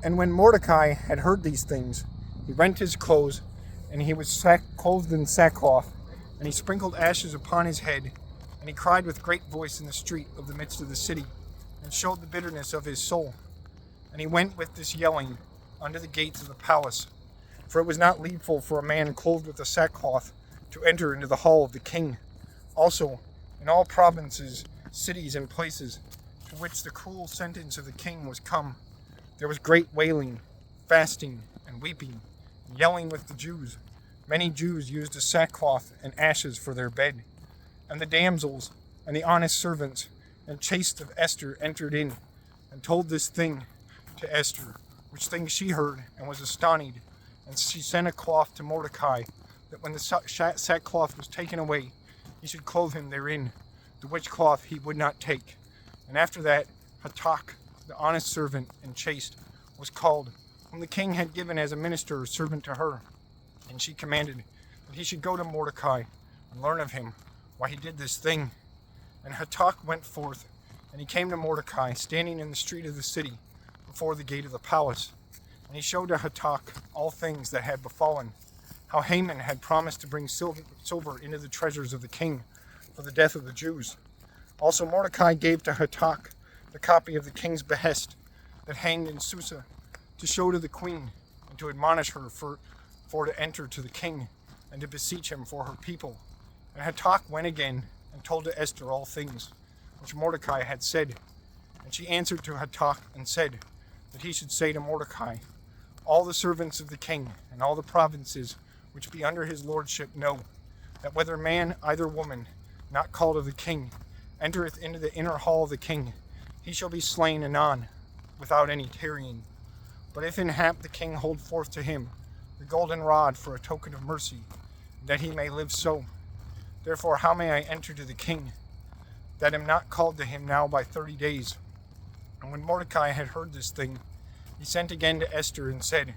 And when Mordecai had heard these things, he rent his clothes, and he was clothed in sackcloth, and he sprinkled ashes upon his head, and he cried with great voice in the street of the midst of the city, and showed the bitterness of his soul. And he went with this yelling unto the gates of the palace, for it was not needful for a man clothed with a sackcloth to enter into the hall of the king. Also, in all provinces, cities, and places to which the cruel sentence of the king was come, there was great wailing, fasting, and weeping, and yelling with the Jews. Many Jews used a sackcloth and ashes for their bed. And the damsels and the honest servants and chaste of Esther entered in, and told this thing to Esther, which thing she heard, and was astonished. And she sent a cloth to Mordecai, that when the sackcloth was taken away, he should clothe him therein, the which cloth he would not take. And after that, Hatak, the honest servant and chaste, was called, whom the king had given as a minister or servant to her. And she commanded that he should go to Mordecai and learn of him why he did this thing. And Hatak went forth, and he came to Mordecai, standing in the street of the city, before the gate of the palace. And he showed to Hatak all things that had befallen, how Haman had promised to bring silver into the treasures of the king for the death of the Jews. Also Mordecai gave to Hatak the copy of the king's behest that hanged in Susa, to show to the queen, and to admonish her for to enter to the king, and to beseech him for her people. And Hatak went again, and told to Esther all things which Mordecai had said. And she answered to Hatak, and said that he should say to Mordecai, all the servants of the king, and all the provinces which be under his lordship know, that whether man, either woman, not called of the king, entereth into the inner hall of the king, he shall be slain anon, without any tarrying. But if in hap the king hold forth to him the golden rod for a token of mercy, that he may live so. Therefore how may I enter to the king, that am not called to him now by 30 days? And when Mordecai had heard this thing, he sent again to Esther, and said,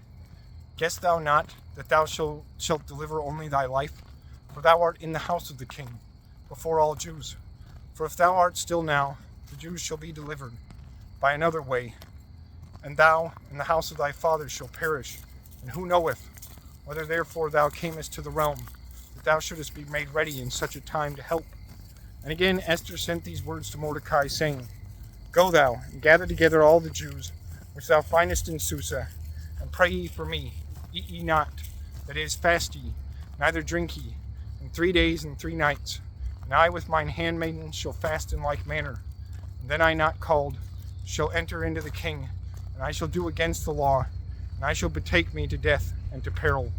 guessed thou not that thou shalt deliver only thy life? For thou art in the house of the king, before all Jews. For if thou art still now, the Jews shall be delivered by another way, and thou and the house of thy fathers shall perish. And who knoweth whether therefore thou camest to the realm, that thou shouldest be made ready in such a time to help? And again Esther sent these words to Mordecai, saying, go thou, and gather together all the Jews, which thou findest in Susa, and pray ye for me. Eat ye not, that is, fast ye, neither drink ye, in 3 days and 3 nights. And I with mine handmaidens shall fast in like manner. And then I not called shall enter into the king, and I shall do against the law, and I shall betake me to death and to peril.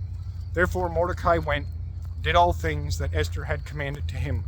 Therefore Mordecai went, and did all things that Esther had commanded to him.